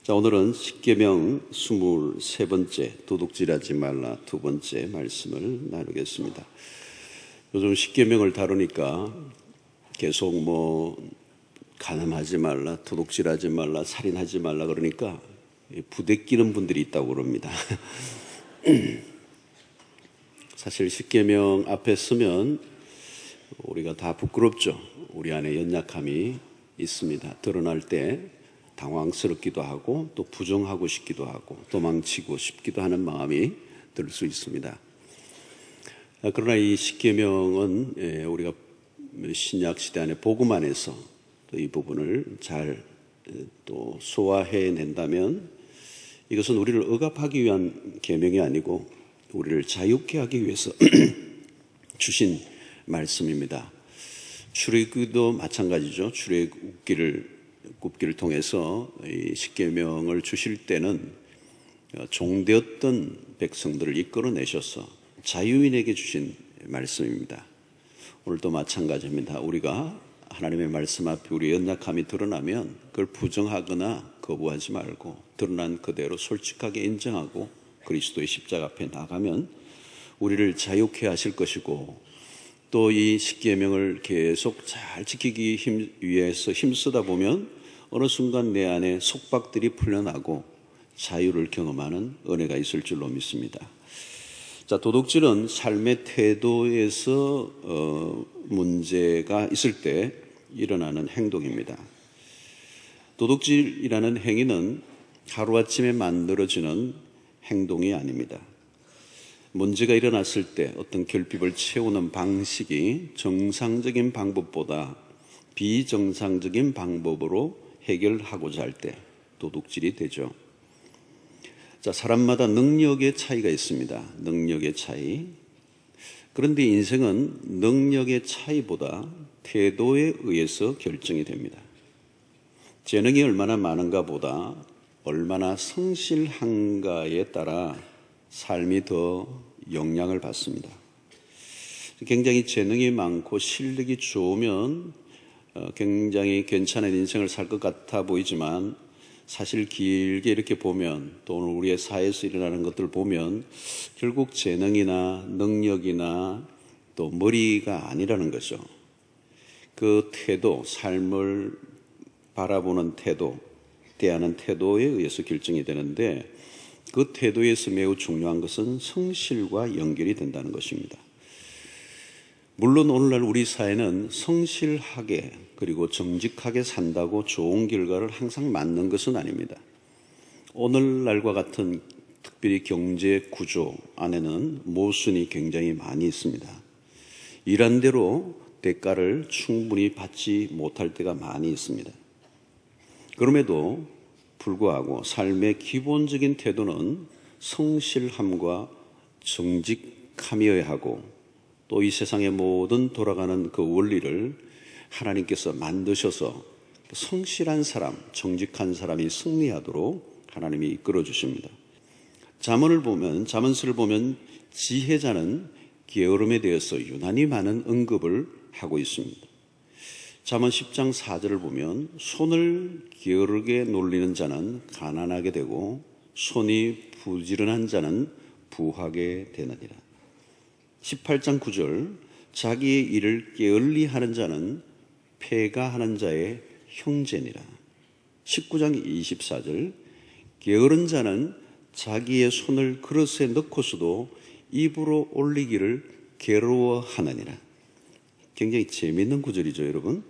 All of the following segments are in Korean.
자, 오늘은 십계명 23번째 도둑질하지 말라 두 번째 말씀을 나누겠습니다. 요즘 십계명을 다루니까 계속 간음하지 말라, 도둑질하지 말라, 살인하지 말라 그러니까 부대끼는 분들이 있다고 그럽니다. 사실 십계명 앞에 서면 우리가 다 부끄럽죠. 우리 안에 연약함이 있습니다. 드러날 때 당황스럽기도 하고 또 부정하고 싶기도 하고 도망치고 싶기도 하는 마음이 들 수 있습니다. 그러나 이 십계명은 우리가 신약 시대 안에 복음 안에서 또 이 부분을 잘 또 소화해낸다면 이것은 우리를 억압하기 위한 계명이 아니고 우리를 자유케 하기 위해서 주신 말씀입니다. 출애굽기도 마찬가지죠. 출애굽기를 통해서 이 십계명을 주실 때는 종되었던 백성들을 이끌어내셔서 자유인에게 주신 말씀입니다. 오늘도 마찬가지입니다. 우리가 하나님의 말씀 앞에 우리의 연약함이 드러나면 그걸 부정하거나 거부하지 말고 드러난 그대로 솔직하게 인정하고 그리스도의 십자가 앞에 나가면 우리를 자유케 하실 것이고 또 이 십계명을 계속 잘 지키기 위해서 힘쓰다 보면 어느 순간 내 안에 속박들이 풀려나고 자유를 경험하는 은혜가 있을 줄로 믿습니다. 자, 도둑질은 삶의 태도에서 문제가 있을 때 일어나는 행동입니다. 도둑질이라는 행위는 하루아침에 만들어지는 행동이 아닙니다. 문제가 일어났을 때 어떤 결핍을 채우는 방식이 정상적인 방법보다 비정상적인 방법으로 해결하고자 할 때 도둑질이 되죠. 자, 사람마다 능력의 차이가 있습니다. 능력의 차이. 그런데 인생은 능력의 차이보다 태도에 의해서 결정이 됩니다. 재능이 얼마나 많은가 보다 얼마나 성실한가에 따라 삶이 더 영향을 받습니다. 굉장히 재능이 많고 실력이 좋으면 굉장히 괜찮은 인생을 살 것 같아 보이지만 사실 길게 이렇게 보면 또 오늘 우리의 사회에서 일어나는 것들을 보면 결국 재능이나 능력이나 또 머리가 아니라는 거죠. 그 태도, 삶을 바라보는 태도, 대하는 태도에 의해서 결정이 되는데 그 태도에서 매우 중요한 것은 성실과 연결이 된다는 것입니다. 물론 오늘날 우리 사회는 성실하게 그리고 정직하게 산다고 좋은 결과를 항상 맞는 것은 아닙니다. 오늘날과 같은 특별히 경제 구조 안에는 모순이 굉장히 많이 있습니다. 일한 대로 대가를 충분히 받지 못할 때가 많이 있습니다. 그럼에도 불구하고 삶의 기본적인 태도는 성실함과 정직함이어야 하고 또 이 세상의 모든 돌아가는 그 원리를 하나님께서 만드셔서 성실한 사람, 정직한 사람이 승리하도록 하나님이 이끌어 주십니다. 잠언서를 보면 지혜자는 게으름에 대해서 유난히 많은 언급을 하고 있습니다. 잠언 10장 4절을 보면 손을 게으르게 놀리는 자는 가난하게 되고 손이 부지런한 자는 부하게 되느니라. 18장 9절 자기의 일을 게을리 하는 자는 패가하는 자의 형제니라. 19장 24절 게으른 자는 자기의 손을 그릇에 넣고서도 입으로 올리기를 괴로워하느니라. 굉장히 재미있는 구절이죠, 여러분.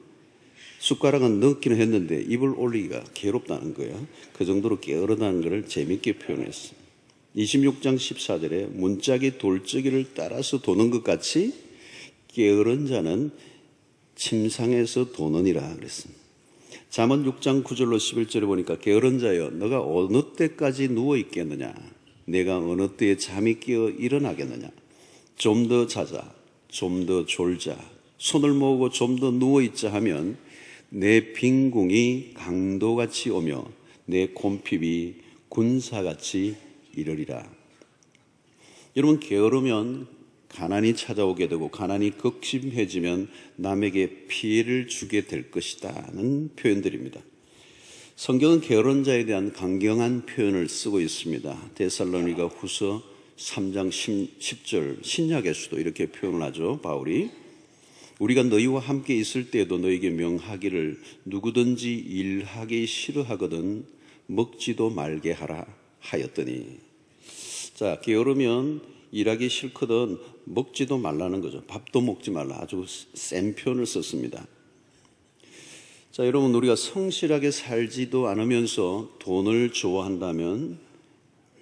숟가락은 넣기는 했는데 입을 올리기가 괴롭다는 거예요. 그 정도로 게으르다는 것을 재미있게 표현했어요. 26장 14절에 문짝이 돌적이를 따라서 도는 것 같이 게으른 자는 침상에서 도느니라 그랬습니다. 잠언 6장 9절로 11절에 보니까 게으른 자여 너가 어느 때까지 누워 있겠느냐, 내가 어느 때에 잠이 깨어 일어나겠느냐. 좀 더 자자, 좀 더 졸자, 손을 모으고 좀 더 누워있자 하면 내 빈궁이 강도같이 오며 내 곰핍이 군사같이 이르리라. 여러분, 게으르면 가난이 찾아오게 되고 가난이 극심해지면 남에게 피해를 주게 될 것이다는 표현들입니다. 성경은 게으른 자에 대한 강경한 표현을 쓰고 있습니다. 데살로니가 후서 3장 10절 신약에서도 이렇게 표현을 하죠. 바울이 우리가 너희와 함께 있을 때에도 너희에게 명하기를 누구든지 일하기 싫어하거든 먹지도 말게 하라 하였더니, 자, 게으르면 일하기 싫거든 먹지도 말라는 거죠. 밥도 먹지 말라. 아주 센 표현을 썼습니다. 자, 여러분, 우리가 성실하게 살지도 않으면서 돈을 좋아한다면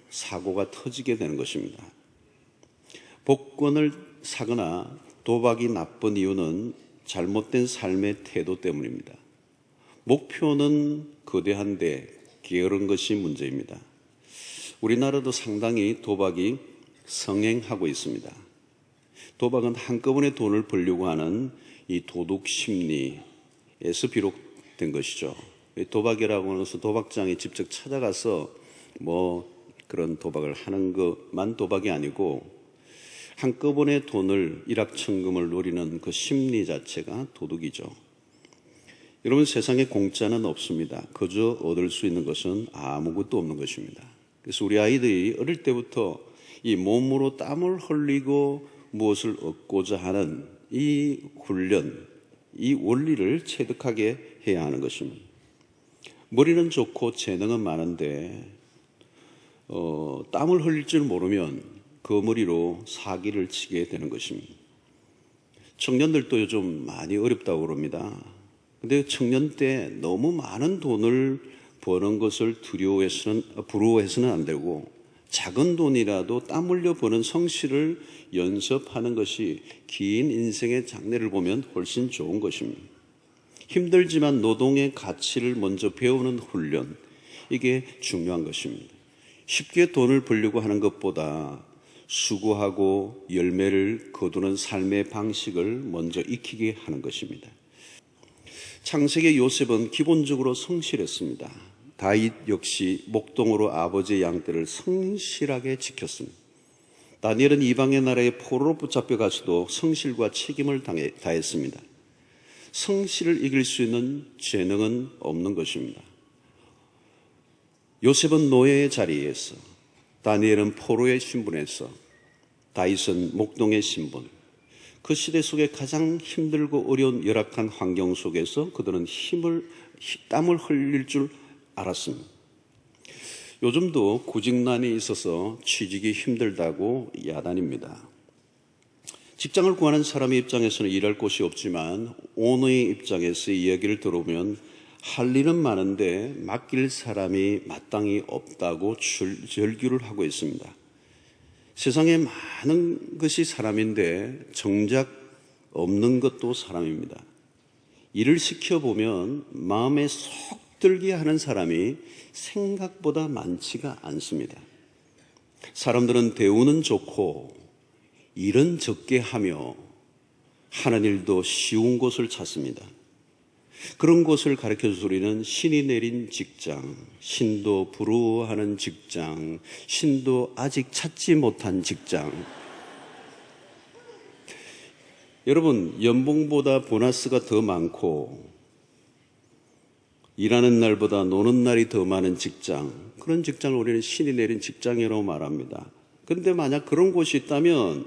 사고가 터지게 되는 것입니다. 복권을 사거나 도박이 나쁜 이유는 잘못된 삶의 태도 때문입니다. 목표는 거대한데 게으른 것이 문제입니다. 우리나라도 상당히 도박이 성행하고 있습니다. 도박은 한꺼번에 돈을 벌려고 하는 이 도둑 심리에서 비롯된 것이죠. 도박이라고 해서 도박장에 직접 찾아가서 그런 도박을 하는 것만 도박이 아니고 한꺼번에 돈을 일확천금을 노리는 그 심리 자체가 도둑이죠. 여러분, 세상에 공짜는 없습니다. 그저 얻을 수 있는 것은 아무것도 없는 것입니다. 그래서 우리 아이들이 어릴 때부터 이 몸으로 땀을 흘리고 무엇을 얻고자 하는 이 훈련, 이 원리를 체득하게 해야 하는 것입니다. 머리는 좋고 재능은 많은데 땀을 흘릴 줄 모르면 그 머리로 사기를 치게 되는 것입니다. 청년들도 요즘 많이 어렵다고 그럽니다. 근데 청년 때 너무 많은 돈을 버는 것을 부러워해서는 안 되고, 작은 돈이라도 땀 흘려 버는 성실을 연습하는 것이 긴 인생의 장래를 보면 훨씬 좋은 것입니다. 힘들지만 노동의 가치를 먼저 배우는 훈련, 이게 중요한 것입니다. 쉽게 돈을 벌려고 하는 것보다 수고하고 열매를 거두는 삶의 방식을 먼저 익히게 하는 것입니다. 창세기 요셉은 기본적으로 성실했습니다. 다윗 역시 목동으로 아버지의 양떼를 성실하게 지켰습니다. 다니엘은 이방의 나라에 포로로 붙잡혀 가서도 성실과 책임을 다했습니다. 성실을 이길 수 있는 재능은 없는 것입니다. 요셉은 노예의 자리에서, 다니엘은 포로의 신분에서, 다윗은 목동의 신분, 그 시대 속에 가장 힘들고 어려운 열악한 환경 속에서 그들은 땀을 흘릴 줄 알았습니다. 요즘도 구직난이 있어서 취직이 힘들다고 야단입니다. 직장을 구하는 사람의 입장에서는 일할 곳이 없지만 오너의 입장에서 이야기를 들어보면 할 일은 많은데 맡길 사람이 마땅히 없다고 절규를 하고 있습니다. 세상에 많은 것이 사람인데 정작 없는 것도 사람입니다. 일을 시켜보면 마음에 속 들게 하는 사람이 생각보다 많지가 않습니다. 사람들은 대우는 좋고 일은 적게 하며 하는 일도 쉬운 곳을 찾습니다. 그런 곳을 가르쳐줄 우리는 신이 내린 직장, 신도 부러워하는 직장, 신도 아직 찾지 못한 직장. 여러분, 연봉보다 보너스가 더 많고 일하는 날보다 노는 날이 더 많은 직장, 그런 직장을 우리는 신이 내린 직장이라고 말합니다. 그런데 만약 그런 곳이 있다면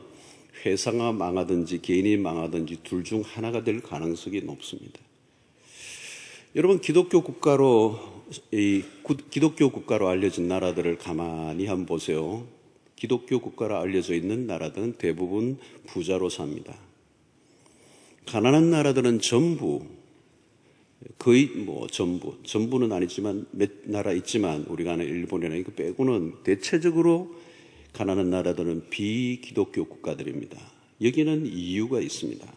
회사가 망하든지 개인이 망하든지 둘 중 하나가 될 가능성이 높습니다. 여러분, 기독교 국가로 알려진 나라들을 가만히 한번 보세요. 기독교 국가로 알려져 있는 나라들은 대부분 부자로 삽니다. 가난한 나라들은 전부는 아니지만 몇 나라 있지만 우리가 아는 일본이나 이거 빼고는 대체적으로 가난한 나라들은 비기독교 국가들입니다. 여기는 이유가 있습니다.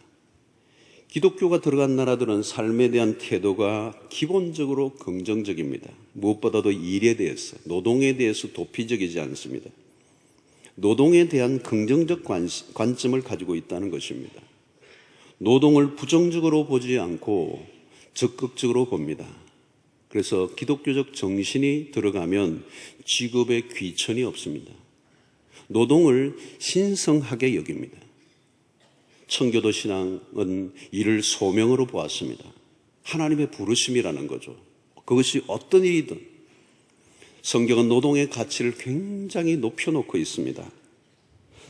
기독교가 들어간 나라들은 삶에 대한 태도가 기본적으로 긍정적입니다. 무엇보다도 일에 대해서, 노동에 대해서 도피적이지 않습니다. 노동에 대한 긍정적 관점을 가지고 있다는 것입니다. 노동을 부정적으로 보지 않고 적극적으로 봅니다. 그래서 기독교적 정신이 들어가면 직업에 귀천이 없습니다. 노동을 신성하게 여깁니다. 청교도 신앙은 이를 소명으로 보았습니다. 하나님의 부르심이라는 거죠. 그것이 어떤 일이든 성경은 노동의 가치를 굉장히 높여놓고 있습니다.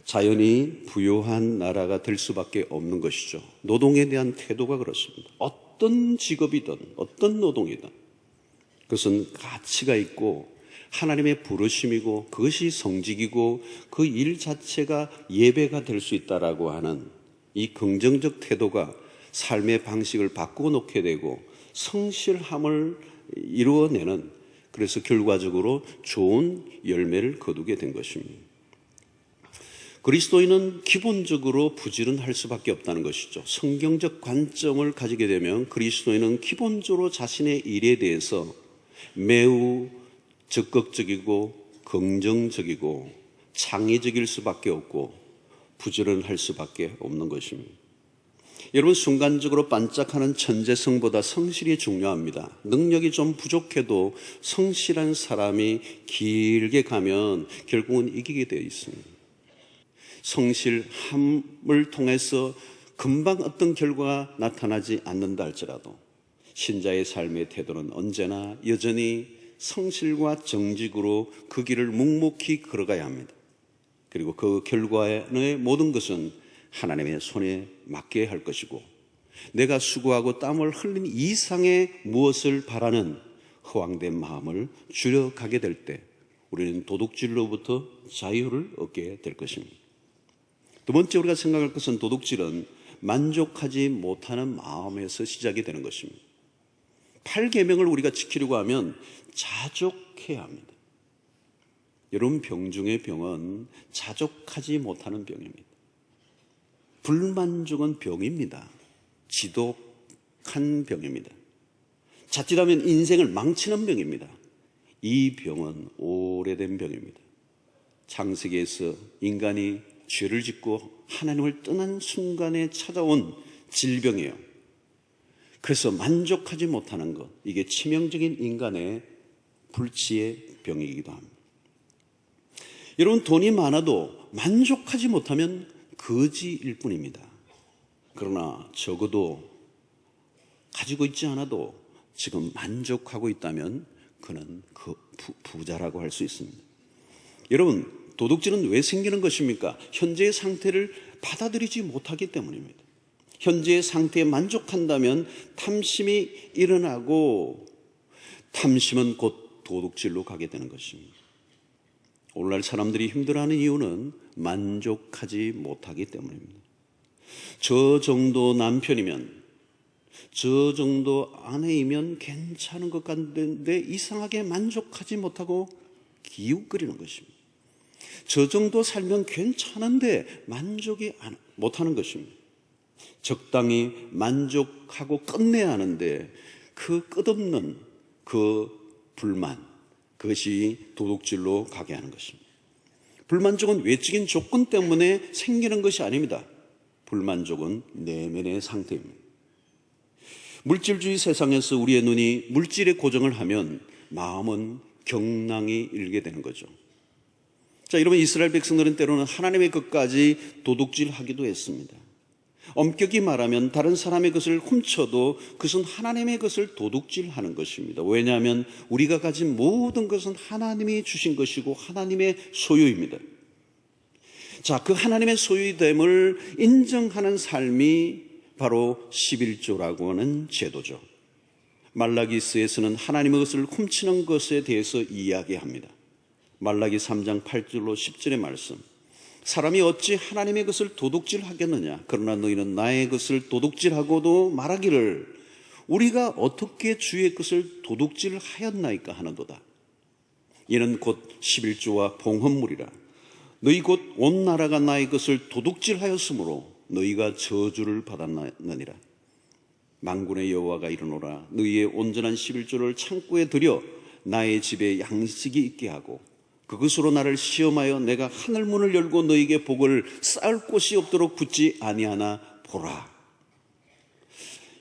자연이 부유한 나라가 될 수밖에 없는 것이죠. 노동에 대한 태도가 그렇습니다. 어떤 직업이든 어떤 노동이든 그것은 가치가 있고 하나님의 부르심이고 그것이 성직이고 그 일 자체가 예배가 될 수 있다라고 하는 이 긍정적 태도가 삶의 방식을 바꾸어 놓게 되고 성실함을 이루어내는, 그래서 결과적으로 좋은 열매를 거두게 된 것입니다. 그리스도인은 기본적으로 부지런할 수밖에 없다는 것이죠. 성경적 관점을 가지게 되면 그리스도인은 기본적으로 자신의 일에 대해서 매우 적극적이고 긍정적이고 창의적일 수밖에 없고 부지런할 수밖에 없는 것입니다. 여러분, 순간적으로 반짝하는 천재성보다 성실이 중요합니다. 능력이 좀 부족해도 성실한 사람이 길게 가면 결국은 이기게 되어 있습니다. 성실함을 통해서 금방 어떤 결과가 나타나지 않는다 할지라도 신자의 삶의 태도는 언제나 여전히 성실과 정직으로 그 길을 묵묵히 걸어가야 합니다. 그리고 그 결과의 모든 것은 하나님의 손에 맡겨야 할 것이고, 내가 수고하고 땀을 흘린 이상의 무엇을 바라는 허황된 마음을 줄여가게 될 때 우리는 도둑질로부터 자유를 얻게 될 것입니다. 두 번째 우리가 생각할 것은 도둑질은 만족하지 못하는 마음에서 시작이 되는 것입니다. 8계명을 우리가 지키려고 하면 자족해야 합니다. 여러분, 병 중에 병은 자족하지 못하는 병입니다. 불만족은 병입니다. 지독한 병입니다. 자칫하면 인생을 망치는 병입니다. 이 병은 오래된 병입니다. 창세기에서 인간이 죄를 짓고 하나님을 떠난 순간에 찾아온 질병이에요. 그래서 만족하지 못하는 것, 이게 치명적인 인간의 불치의 병이기도 합니다. 여러분, 돈이 많아도 만족하지 못하면 거지일 뿐입니다. 그러나 적어도 가지고 있지 않아도 지금 만족하고 있다면 그는 그 부자라고 할 수 있습니다. 여러분, 도둑질은 왜 생기는 것입니까? 현재의 상태를 받아들이지 못하기 때문입니다. 현재의 상태에 만족한다면 탐심이 일어나고 탐심은 곧 도둑질로 가게 되는 것입니다. 오늘날 사람들이 힘들어하는 이유는 만족하지 못하기 때문입니다. 저 정도 남편이면, 저 정도 아내이면 괜찮은 것 같은데 이상하게 만족하지 못하고 기웃거리는 것입니다. 저 정도 살면 괜찮은데 만족이 못하는 것입니다. 적당히 만족하고 끝내야 하는데 그 끝없는 그 불만, 그것이 도둑질로 가게 하는 것입니다. 불만족은 외적인 조건 때문에 생기는 것이 아닙니다. 불만족은 내면의 상태입니다. 물질주의 세상에서 우리의 눈이 물질에 고정을 하면 마음은 경랑이 일게 되는 거죠. 자, 여러분, 이스라엘 백성들은 때로는 하나님의 것까지 도둑질하기도 했습니다. 엄격히 말하면 다른 사람의 것을 훔쳐도 그것은 하나님의 것을 도둑질하는 것입니다. 왜냐하면 우리가 가진 모든 것은 하나님이 주신 것이고 하나님의 소유입니다. 자, 그 하나님의 소유됨을 인정하는 삶이 바로 11조라고 하는 제도죠. 말라기스에서는 하나님의 것을 훔치는 것에 대해서 이야기합니다. 말라기 3장 8절로 10절의 말씀, 사람이 어찌 하나님의 것을 도둑질하겠느냐? 그러나 너희는 나의 것을 도둑질하고도 말하기를 우리가 어떻게 주의 것을 도둑질하였나이까 하는도다. 이는 곧 11조와 봉헌물이라. 너희 곧 온 나라가 나의 것을 도둑질하였으므로 너희가 저주를 받았느니라. 만군의 여호와가 이르노라. 너희의 온전한 11조를 창고에 들여 나의 집에 양식이 있게 하고 그것으로 나를 시험하여 내가 하늘 문을 열고 너희에게 복을 쌓을 곳이 없도록 굳지 아니하나 보라.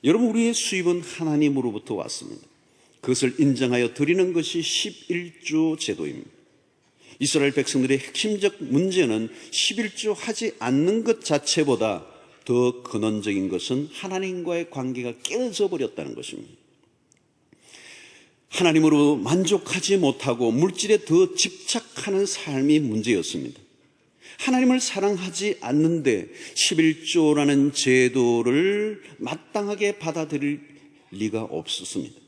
여러분, 우리의 수입은 하나님으로부터 왔습니다. 그것을 인정하여 드리는 것이 11조 제도입니다. 이스라엘 백성들의 핵심적 문제는 11조 하지 않는 것 자체보다 더 근원적인 것은 하나님과의 관계가 깨어져 버렸다는 것입니다. 하나님으로 만족하지 못하고 물질에 더 집착하는 삶이 문제였습니다. 하나님을 사랑하지 않는데 11조라는 제도를 마땅하게 받아들일 리가 없었습니다.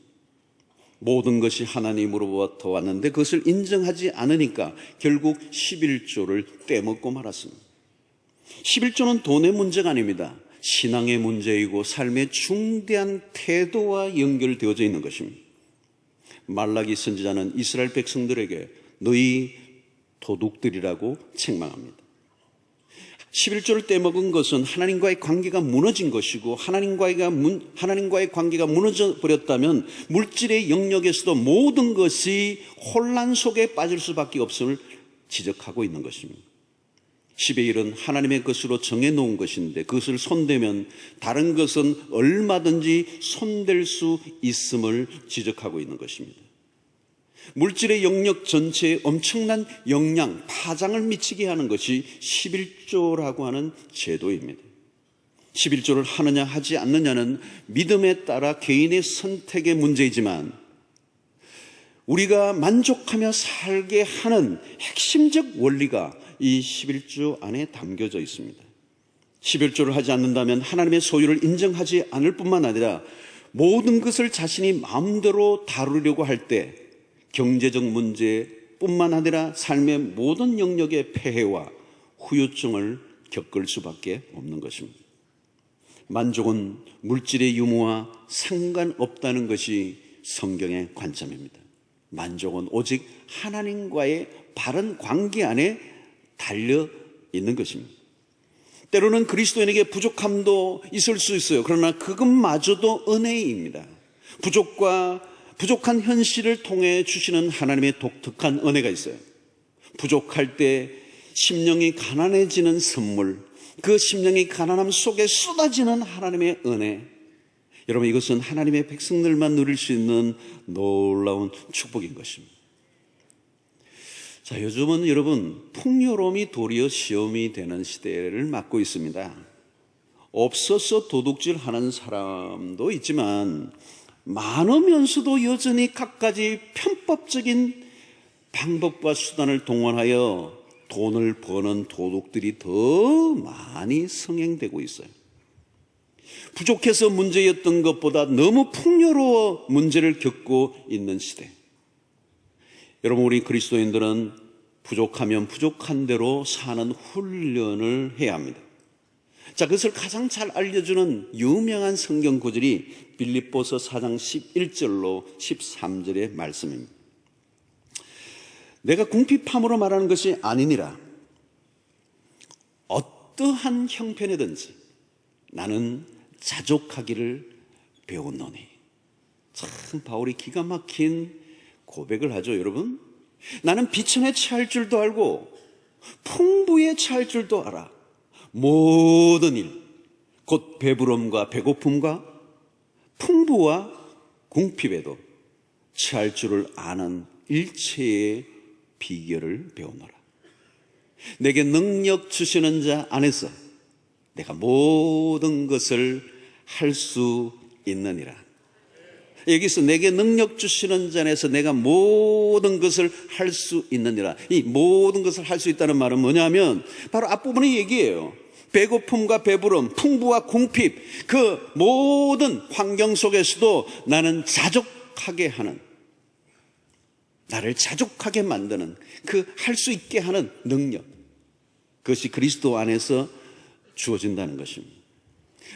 모든 것이 하나님으로부터 왔는데 그것을 인정하지 않으니까 결국 11조를 떼먹고 말았습니다. 11조는 돈의 문제가 아닙니다. 신앙의 문제이고 삶의 중대한 태도와 연결되어져 있는 것입니다. 말라기 선지자는 이스라엘 백성들에게 너희 도둑들이라고 책망합니다. 11조를 떼먹은 것은 하나님과의 관계가 무너진 것이고 하나님과의 관계가 무너져 버렸다면 물질의 영역에서도 모든 것이 혼란 속에 빠질 수밖에 없음을 지적하고 있는 것입니다. 10의 1은 하나님의 것으로 정해놓은 것인데 그것을 손대면 다른 것은 얼마든지 손댈 수 있음을 지적하고 있는 것입니다. 물질의 영역 전체에 엄청난 영향, 파장을 미치게 하는 것이 11조라고 하는 제도입니다. 11조를 하느냐 하지 않느냐는 믿음에 따라 개인의 선택의 문제이지만 우리가 만족하며 살게 하는 핵심적 원리가 이 11조 안에 담겨져 있습니다. 11조를 하지 않는다면 하나님의 소유를 인정하지 않을 뿐만 아니라 모든 것을 자신이 마음대로 다루려고 할 때 경제적 문제뿐만 아니라 삶의 모든 영역의 폐해와 후유증을 겪을 수밖에 없는 것입니다. 만족은 물질의 유무와 상관없다는 것이 성경의 관점입니다. 만족은 오직 하나님과의 바른 관계 안에 달려 있는 것입니다. 때로는 그리스도인에게 부족함도 있을 수 있어요. 그러나 그것마저도 은혜입니다. 부족한 현실을 통해 주시는 하나님의 독특한 은혜가 있어요. 부족할 때 심령이 가난해지는 선물, 그 심령의 가난함 속에 쏟아지는 하나님의 은혜. 여러분, 이것은 하나님의 백성들만 누릴 수 있는 놀라운 축복인 것입니다. 자, 요즘은 여러분 풍요로움이 도리어 시험이 되는 시대를 맞고 있습니다. 없어서 도둑질하는 사람도 있지만 많으면서도 여전히 갖가지 편법적인 방법과 수단을 동원하여 돈을 버는 도둑들이 더 많이 성행되고 있어요. 부족해서 문제였던 것보다 너무 풍요로워 문제를 겪고 있는 시대. 여러분, 우리 그리스도인들은 부족하면 부족한 대로 사는 훈련을 해야 합니다. 자, 그것을 가장 잘 알려주는 유명한 성경 구절이 빌립보서 4장 11절로 13절의 말씀입니다. 내가 궁핍함으로 말하는 것이 아니니라. 어떠한 형편이든지 나는 자족하기를 배웠노니. 참 바울이 기가 막힌 고백을 하죠, 여러분. 나는 비천에 처할 줄도 알고 풍부에 처할 줄도 알아. 모든 일, 곧 배부름과 배고픔과 풍부와 궁핍에도 처할 줄을 아는 일체의 비결을 배우노라. 내게 능력 주시는 자 안에서 내가 모든 것을 할 수 있느니라. 여기서 내게 능력 주시는 자 안에서 내가 모든 것을 할 수 있느니라. 이 모든 것을 할 수 있다는 말은 뭐냐면 바로 앞부분의 얘기예요. 배고픔과 배부름, 풍부와 궁핍, 그 모든 환경 속에서도 나는 자족하게 하는, 나를 자족하게 만드는 그 할 수 있게 하는 능력, 그것이 그리스도 안에서 주어진다는 것입니다.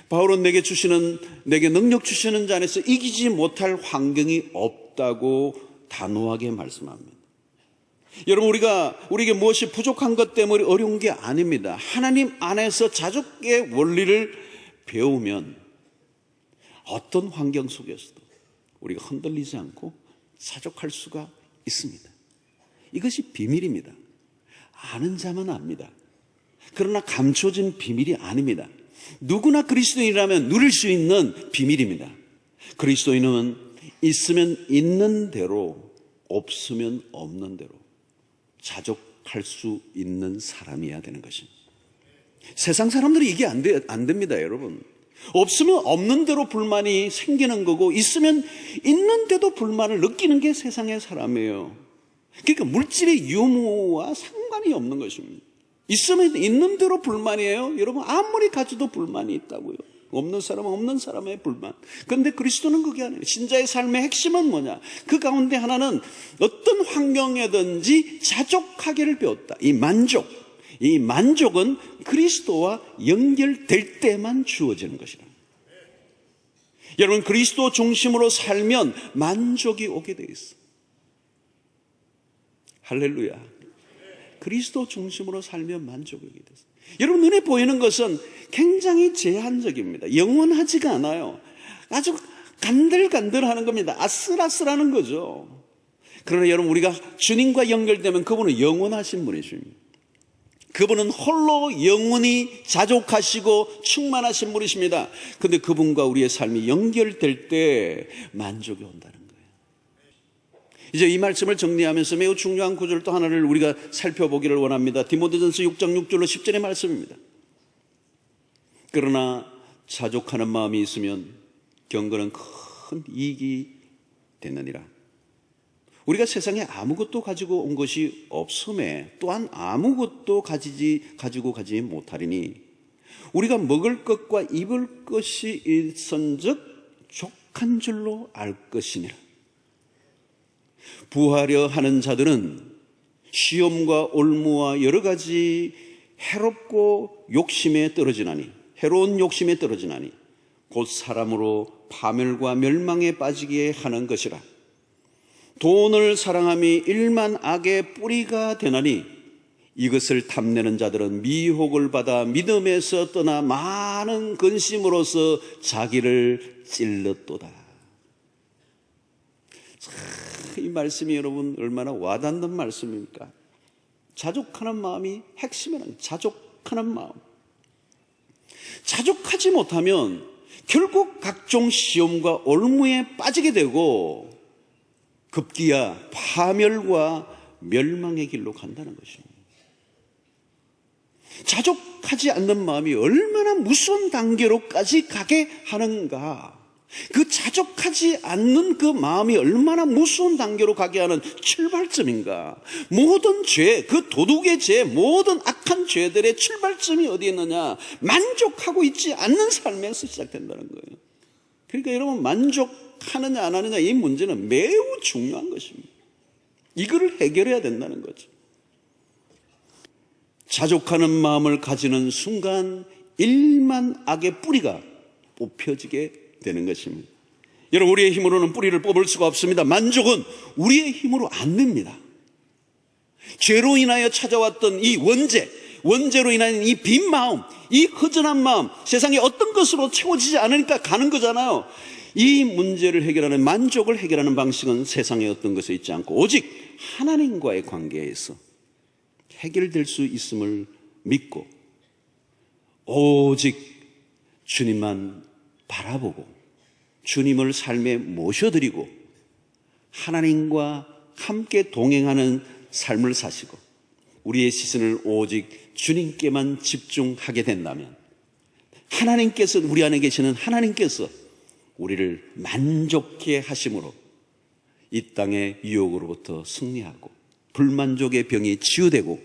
바울은 내게 능력 주시는 자 안에서 이기지 못할 환경이 없다고 단호하게 말씀합니다. 여러분, 우리에게 무엇이 부족한 것 때문에 어려운 게 아닙니다. 하나님 안에서 자족의 원리를 배우면 어떤 환경 속에서도 우리가 흔들리지 않고 자족할 수가 있습니다. 이것이 비밀입니다. 아는 자만 압니다. 그러나 감춰진 비밀이 아닙니다. 누구나 그리스도인이라면 누릴 수 있는 비밀입니다. 그리스도인은 있으면 있는 대로, 없으면 없는 대로 자족할 수 있는 사람이어야 되는 것입니다. 세상 사람들이 이게 안 됩니다, 여러분. 없으면 없는 대로 불만이 생기는 거고, 있으면 있는데도 불만을 느끼는 게 세상의 사람이에요. 그러니까 물질의 유무와 상관이 없는 것입니다. 있으면 있는 대로 불만이에요. 여러분, 아무리 가져도 불만이 있다고요. 없는 사람은 없는 사람의 불만. 그런데 그리스도는 그게 아니에요. 신자의 삶의 핵심은 뭐냐? 그 가운데 하나는 어떤 환경에든지 자족하기를 배웠다. 이 만족은 그리스도와 연결될 때만 주어지는 것이라. 여러분, 그리스도 중심으로 살면 만족이 오게 돼 있어. 할렐루야. 그리스도 중심으로 살면 만족이 오게 됐어. 여러분, 눈에 보이는 것은 굉장히 제한적입니다. 영원하지가 않아요. 아주 간들간들하는 겁니다. 아슬아슬하는 거죠. 그러나 여러분, 우리가 주님과 연결되면 그분은 영원하신 분이십니다. 그분은 홀로 영원히 자족하시고 충만하신 분이십니다. 그런데 그분과 우리의 삶이 연결될 때 만족이 온다는 거예요. 이제 이 말씀을 정리하면서 매우 중요한 구절 또 하나를 우리가 살펴보기를 원합니다. 디모데전서 6장 6절로 10절의 말씀입니다. 그러나 자족하는 마음이 있으면 경건은 큰 이익이 되느니라. 우리가 세상에 아무것도 가지고 온 것이 없음에 또한 아무것도 가지고 가지 못하리니 우리가 먹을 것과 입을 것이 있은즉 족한 줄로 알 것이니라. 부하려 하는 자들은 시험과 올무와 여러 가지 해롭고 해로운 욕심에 떨어지나니 곧 사람으로 파멸과 멸망에 빠지게 하는 것이라. 돈을 사랑함이 일만 악의 뿌리가 되나니 이것을 탐내는 자들은 미혹을 받아 믿음에서 떠나 많은 근심으로서 자기를 찔렀도다. 이 말씀이 여러분 얼마나 와닿는 말씀입니까? 자족하는 마음이 핵심이라는, 자족하는 마음. 자족하지 못하면 결국 각종 시험과 올무에 빠지게 되고 급기야 파멸과 멸망의 길로 간다는 것입니다. 자족하지 않는 마음이 얼마나 무서운 단계로까지 가게 하는가. 그 자족하지 않는 그 마음이 얼마나 무서운 단계로 가게 하는 출발점인가. 모든 죄, 그 도둑의 죄, 모든 악한 죄들의 출발점이 어디에 있느냐? 만족하고 있지 않는 삶에서 시작된다는 거예요. 그러니까 여러분, 만족하느냐 안 하느냐 이 문제는 매우 중요한 것입니다. 이거를 해결해야 된다는 거죠. 자족하는 마음을 가지는 순간 일만 악의 뿌리가 뽑혀지게 되는 것입니다. 여러분, 우리의 힘으로는 뿌리를 뽑을 수가 없습니다. 만족은 우리의 힘으로 안 됩니다. 죄로 인하여 찾아왔던 이 원죄로 인한 이 빈 마음, 이 허전한 마음, 세상에 어떤 것으로 채워지지 않으니까 가는 거잖아요. 이 문제를 해결하는, 만족을 해결하는 방식은 세상에 어떤 것에 있지 않고 오직 하나님과의 관계에서 해결될 수 있음을 믿고 오직 주님만 바라보고 주님을 삶에 모셔드리고 하나님과 함께 동행하는 삶을 사시고 우리의 시선을 오직 주님께만 집중하게 된다면 하나님께서, 우리 안에 계시는 하나님께서 우리를 만족해 하심으로 이 땅의 유혹으로부터 승리하고 불만족의 병이 치유되고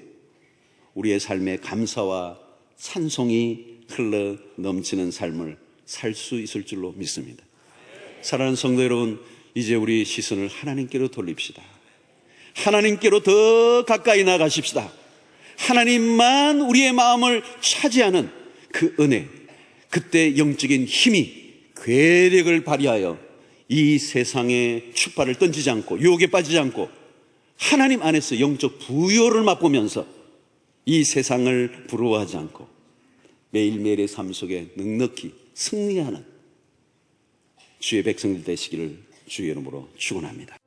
우리의 삶에 감사와 찬송이 흘러 넘치는 삶을 살 수 있을 줄로 믿습니다. 사랑하는 성도 여러분, 이제 우리 시선을 하나님께로 돌립시다. 하나님께로 더 가까이 나가십시다. 하나님만 우리의 마음을 차지하는 그 은혜, 그때 영적인 힘이 괴력을 발휘하여 이 세상의 축발을 던지지 않고 유혹에 빠지지 않고 하나님 안에서 영적 부요를 맛보면서 이 세상을 부러워하지 않고 매일매일의 삶 속에 넉넉히 승리하는 주의 백성들 되시기를 주의 이름으로 축원합니다.